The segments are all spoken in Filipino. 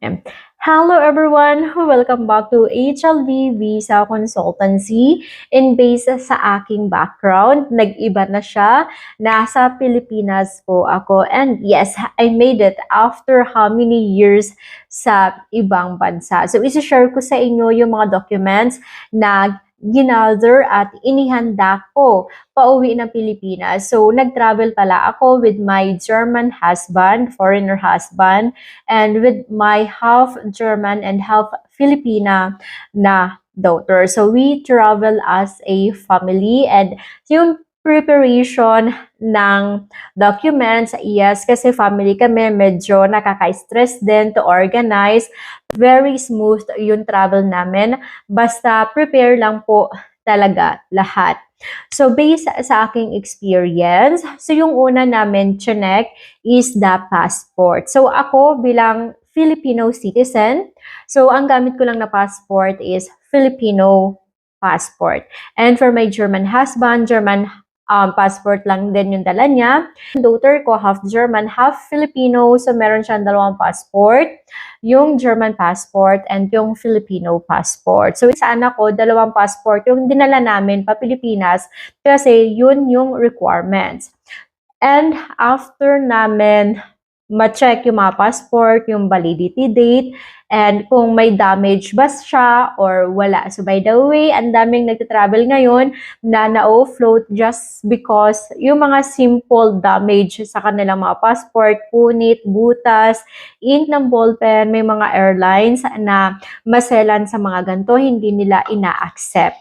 Okay. Hello everyone! Welcome back to HLV Visa Consultancy. In base sa aking background, nag-iba na siya. Nasa Pilipinas po ako. And yes, I made it after how many years sa ibang bansa. So, isi-share ko sa inyo yung mga documents na ginather at inihanda ko pauwi ng Pilipinas. So, nag-travel pala ako with my German husband, foreigner husband, and with my half German and half Filipina na daughter. So we travel as a family, and yung preparation ng documents, yes, kasi family kami, medyo nakaka-stress din to organize. Very smooth yung travel namin. Basta prepare lang po talaga lahat. So, based sa aking experience, so yung una namin chinek is the passport. So, ako bilang Filipino citizen, so ang gamit ko lang na passport is Filipino passport. And for my German husband, German passport lang din yung dala niya. Daughter ko, half German, half Filipino, so meron siyang dalawang passport, yung German passport and yung Filipino passport. So, sa anak ko, dalawang passport yung dinala namin pa Pilipinas kasi yun yung requirements. And after namin ma-check yung mga passport, yung validity date, and kung may damage ba siya or wala. So by the way, ang daming nagtatravel ngayon na na-offload just because yung mga simple damage sa kanilang mga passport, punit, butas, ink ng ballpen, may mga airlines na maselan sa mga ganito, hindi nila ina-accept.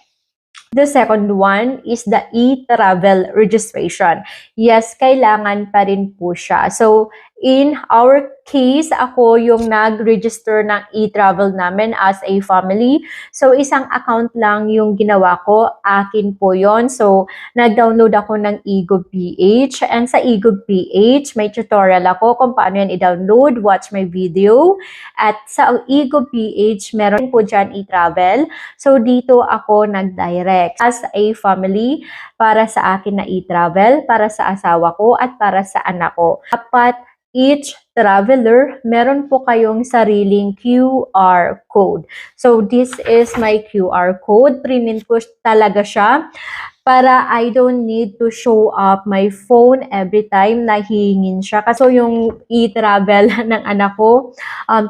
The second one is the e-travel registration. Yes, kailangan pa rin po siya. So, in our case, ako yung nag-register ng e-travel namin as a family. So, isang account lang yung ginawa ko. Akin po yon. So, nag-download ako ng eGov PH. And sa eGov PH, may tutorial ako kung paano yan i-download. Watch my video. At sa eGov PH, meron po dyan e-travel. So, dito ako nag-direct as a family para sa akin na e-travel, para sa asawa ko, at para sa anak ko. Dapat each traveler, meron po kayong sariling QR code. So, this is my QR code. Print ko talaga siya para I don't need to show up my phone every time na hihingin siya. Kasi yung e-travel ng anak ko,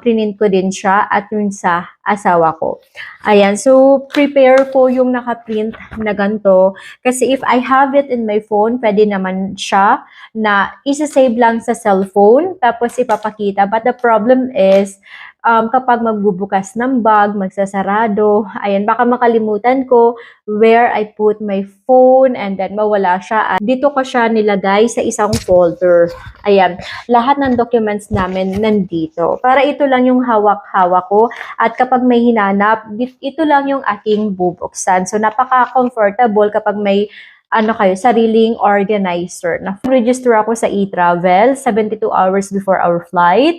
print ko din siya at yung sa asawa ko. Ayan, so prepare po yung nakaprint na ganito. Kasi if I have it in my phone, pwede naman siya na isa-save lang sa cellphone, tapos ipapakita. But the problem is, kapag magbubukas ng bag, magsasarado, ayan, baka makalimutan ko where I put my phone and then mawala siya. Dito ko siya nilagay sa isang folder. Ayan, lahat ng documents namin nandito. Para ito lang yung hawak-hawak ko at kapag may hinanap, ito lang yung aking bubuksan. So, napaka-comfortable kapag may sariling organizer. Na-register ako sa e-travel 72 hours before our flight.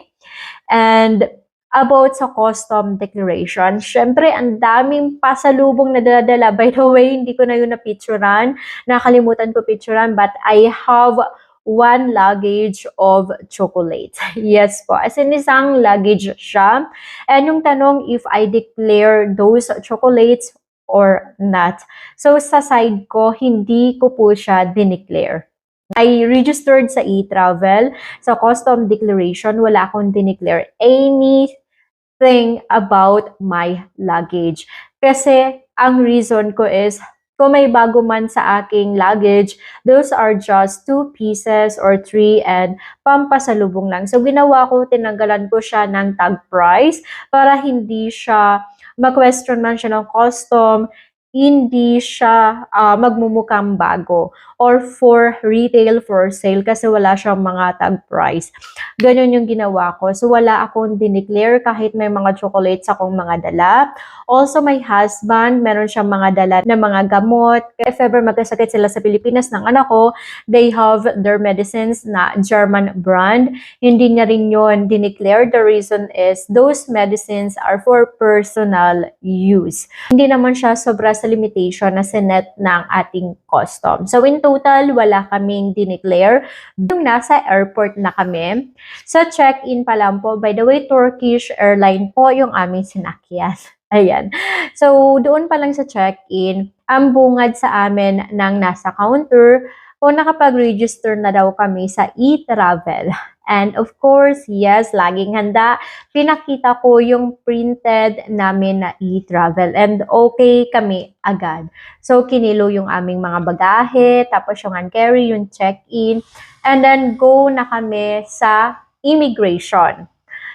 And about sa custom declaration, syempre, ang daming pasalubong na dala-dala. By the way, hindi ko na yun na-picturean. Nakalimutan ko picturean, but I have one luggage of chocolate. Yes po. As in, isang luggage siya. And yung tanong, if I declare those chocolates or not. So, sa side ko, hindi ko po siya dineclare. I registered sa e-travel. Sa custom declaration, wala akong dineclare anything about my luggage. Kasi, ang reason ko is, kung may bago man sa aking luggage, those are just 2 pieces or 3 and pampasalubong lang. So, ginawa ko, tinanggalan ko siya ng tag price para hindi siya ma-question man siya ng custom, hindi siya magmumukhang bago or for retail, for sale kasi wala siyang mga tag price. Ganyan yung ginawa ko. So, wala akong dineclare kahit may mga chocolates akong mga dala. Also, my husband, meron siyang mga dala na mga gamot. If ever magkasakit sila sa Pilipinas ng anak ko, they have their medicines na German brand. Hindi niya rin yun dineclare. The reason is those medicines are for personal use. Hindi naman siya sobra sa limitation na sinet ng ating custom. So in total, wala kaming dineclare. Yung nasa airport na kami, sa check-in pa lang po, by the way, Turkish airline po yung aming sinakyan. Ayan. So, doon pa lang sa check-in, ang bungad sa amin ng nasa counter, kung nakapag-register na daw kami sa e-travel. And of course, yes, laging handa. Pinakita ko yung printed namin na e-travel. And okay kami agad. So, kinilo yung aming mga bagahe, tapos yung hand-carry, yung check-in. And then, go na kami sa immigration.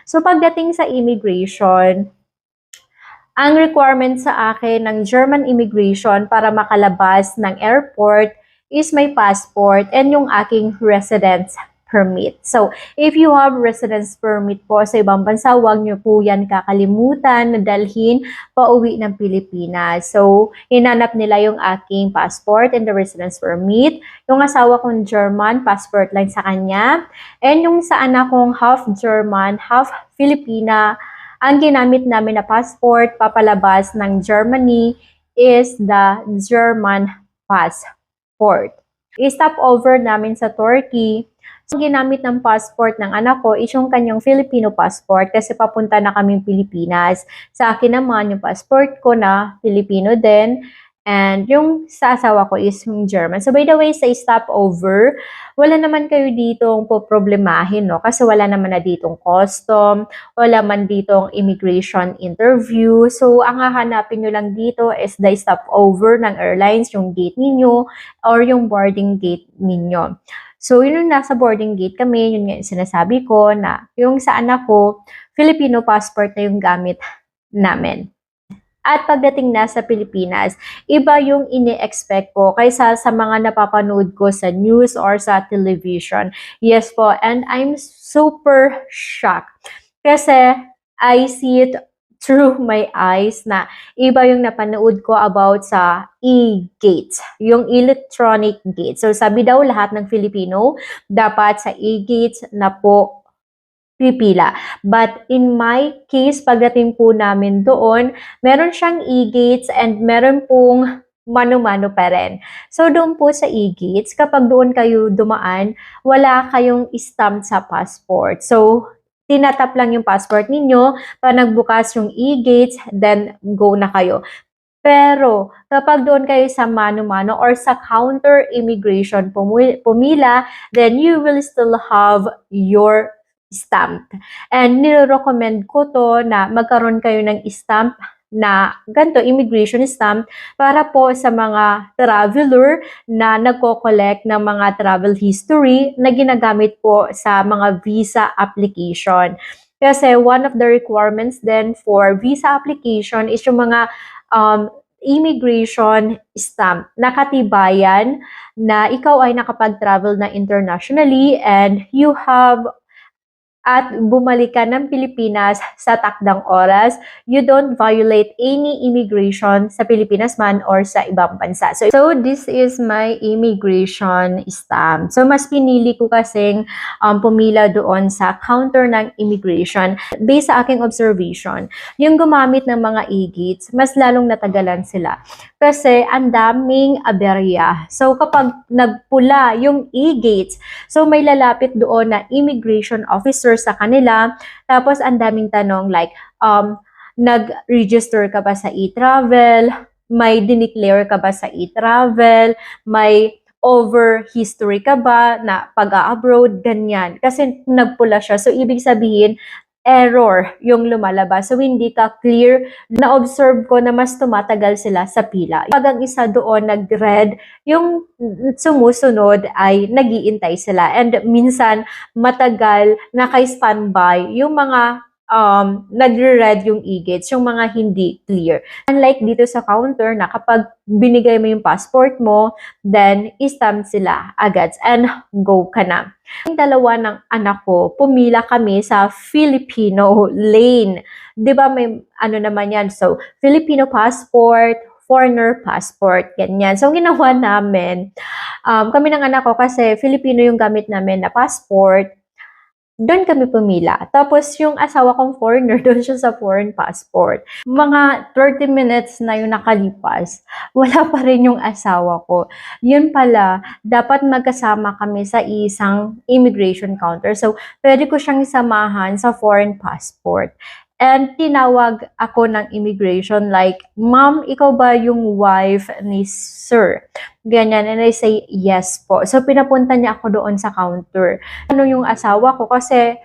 So, pagdating sa immigration, ang requirement sa akin ng German immigration para makalabas ng airport is my passport and yung aking residence permit. So, if you have residence permit po sa ibang bansa, huwag nyo po yan kakalimutan na dalhin pauwi ng Pilipinas. So, hinanap nila yung aking passport and the residence permit. Yung asawa kong German, passport lang sa kanya. And yung sa anak kong half German, half Filipina, ang ginamit namin na passport papalabas ng Germany is the German passport. I-stop over namin sa Turkey. So, ginamit ng passport ng anak ko is yung kanyang Filipino passport kasi papunta na kaming Pilipinas. Sa akin naman, yung passport ko na Filipino din. And yung sa asawa ko is yung German. So, by the way, sa stopover, wala naman kayo ditong poproblemahin, no? Kasi wala naman na ditong custom, wala man ditong immigration interview. So, ang hahanapin nyo lang dito is the stopover ng airlines, yung gate ninyo, or yung boarding gate ninyo. So, yun yung nasa boarding gate kami, yun nga yung sinasabi ko na yung sa anak ko, Filipino passport na yung gamit namin. At pagdating na sa Pilipinas, iba yung ini-expect ko kaysa sa mga napapanood ko sa news or sa television. Yes po, and I'm super shocked. Kasi I see it through my eyes na iba yung napanood ko about sa e-gates, yung electronic gates. So sabi daw lahat ng Filipino, dapat sa e-gates na po pipila. But in my case, pagdating po namin doon, meron siyang e-gates and meron pong mano-mano pa rin. So doon po sa e-gates, kapag doon kayo dumaan, wala kayong stamp sa passport. So tinatap lang yung passport ninyo, pa nagbukas yung e-gates, then go na kayo. Pero kapag doon kayo sa mano-mano or sa counter immigration pumila, then you will still have your stamp. And nire-recommend ko to na magkaroon kayo ng stamp na ganito, immigration stamp, para po sa mga traveler na nagko-collect ng mga travel history na ginagamit po sa mga visa application. Kasi one of the requirements then for visa application is yung mga immigration stamp na katibayan na ikaw ay nakapag-travel na internationally and you have at bumalik ka ng Pilipinas sa takdang oras, you don't violate any immigration sa Pilipinas man or sa ibang bansa. So this is my immigration stamp. So mas pinili ko kasing pumila doon sa counter ng immigration. Based sa aking observation, yung gumamit ng mga e-gates, mas lalong natagalan sila. Kasi ang daming aberya. So kapag nagpula yung e-gates, so may lalapit doon na immigration officer sa kanila. Tapos, ang daming tanong like, nag-register ka ba sa e-travel? May dineclare ka ba sa e-travel? May over history ka ba na pag-abroad? Ganyan. Kasi nagpula siya. So, ibig sabihin, error yung lumalabas. So, hindi ka clear. Na-observe ko na mas tumatagal sila sa pila. Pag ang isa doon nag-red, yung sumusunod ay nag-iintay sila. And minsan, matagal naka-standby yung mga nagre-red yung e-gates, yung mga hindi clear. Unlike dito sa counter na kapag binigay mo yung passport mo, then i-stamp sila agad and go ka na. Yung dalawa ng anak ko, pumila kami sa Filipino lane. 'Di ba may ano naman yan? So, Filipino passport, foreigner passport, ganyan. So, ginawa namin, kami ng anak ko kasi Filipino yung gamit namin na passport, doon kami pumila. Tapos yung asawa kong foreigner, doon siya sa foreign passport. Mga 30 minutes na yung nakalipas, wala pa rin yung asawa ko. Yun pala, dapat magkasama kami sa isang immigration counter. So, pwede ko siyang isamahan sa foreign passport. And tinawag ako ng immigration like, "Ma'am, ikaw ba yung wife ni sir?" Ganyan. And I say, "Yes po." So, pinapunta niya ako doon sa counter. Ano yung asawa ko kasi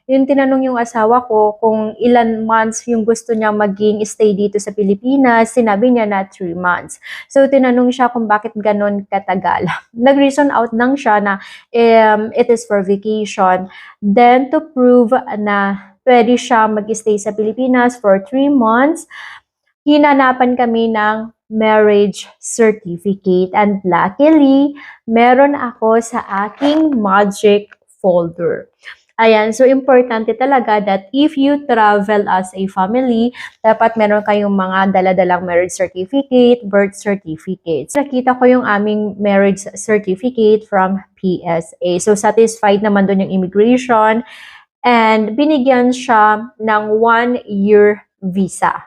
yung tinanong yung asawa ko kung ilan months yung gusto niya maging stay dito sa Pilipinas, sinabi niya na 3 months. So, tinanong siya kung bakit ganon katagal. Nag-reason out lang siya na it is for vacation. Then, to prove na pwede siya mag-stay sa Pilipinas for 3 months, hinanapan kami ng marriage certificate. And luckily, meron ako sa aking magic folder. Ayan, so importante talaga that if you travel as a family, dapat meron kayong mga dala-dalang marriage certificate, birth certificates. Nakita ko yung aming marriage certificate from PSA. So satisfied naman doon yung immigration and binigyan siya ng 1-year visa.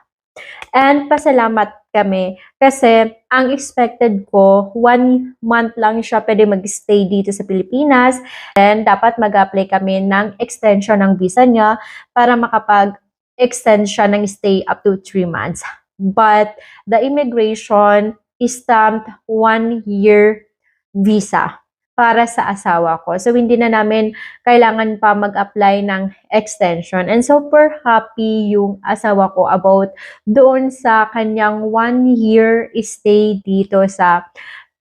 And pasalamat kami kasi ang expected ko, 1 month lang siya pwede mag-stay dito sa Pilipinas. And dapat mag-apply kami ng extension ng visa niya para makapag-extend siya ng stay up to 3 months. But the immigration stamped 1-year visa para sa asawa ko. So, hindi na namin kailangan pa mag-apply ng extension. And super happy yung asawa ko about doon sa kanyang 1-year stay dito sa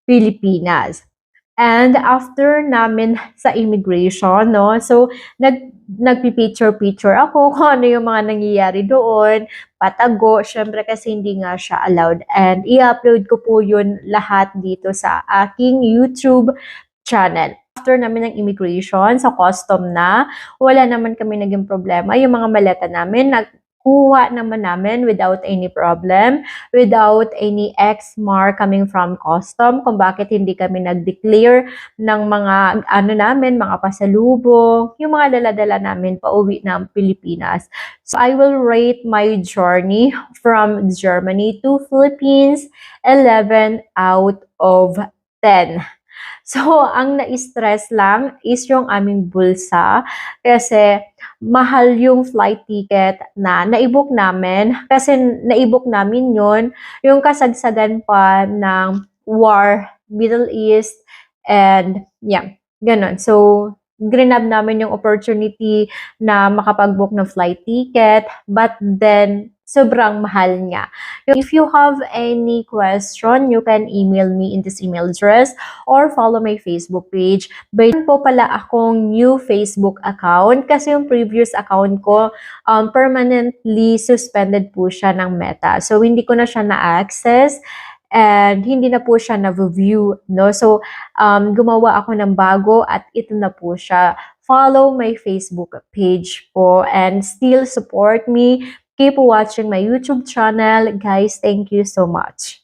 Pilipinas. And after namin sa immigration, no, so nagpi-picture ako kung ano yung mga nangyayari doon, patago, syempre kasi hindi nga siya allowed. And i-upload ko po yun lahat dito sa aking YouTube channel. After namin ng immigration, sa custom na, wala naman kami naging problema. Yung mga maleta namin, nagkuha naman namin without any problem, without any X mark coming from custom, kung bakit hindi kami nag-declare ng mga mga pasalubong, yung mga dala-dala namin pauwi ng Pilipinas. So I will rate my journey from Germany to Philippines 11 out of 10. So, ang na-stress lang is yung aming bulsa kasi mahal yung flight ticket na naibok namin. Kasi naibok namin yun, yung kasagsagan pa ng war, Middle East, and yeah, ganun. So, grinab namin yung opportunity na makapag-book ng flight ticket, but then, sobrang mahal niya. If you have any question, you can email me in this email address or follow my Facebook page. Bayad po pala akong new Facebook account kasi yung previous account ko permanently suspended po siya ng Meta. So, hindi ko na siya na-access and hindi na po siya na-view, no? So, gumawa ako ng bago at ito na po siya. Follow my Facebook page po and still support me. Keep watching my YouTube channel. Guys, thank you so much.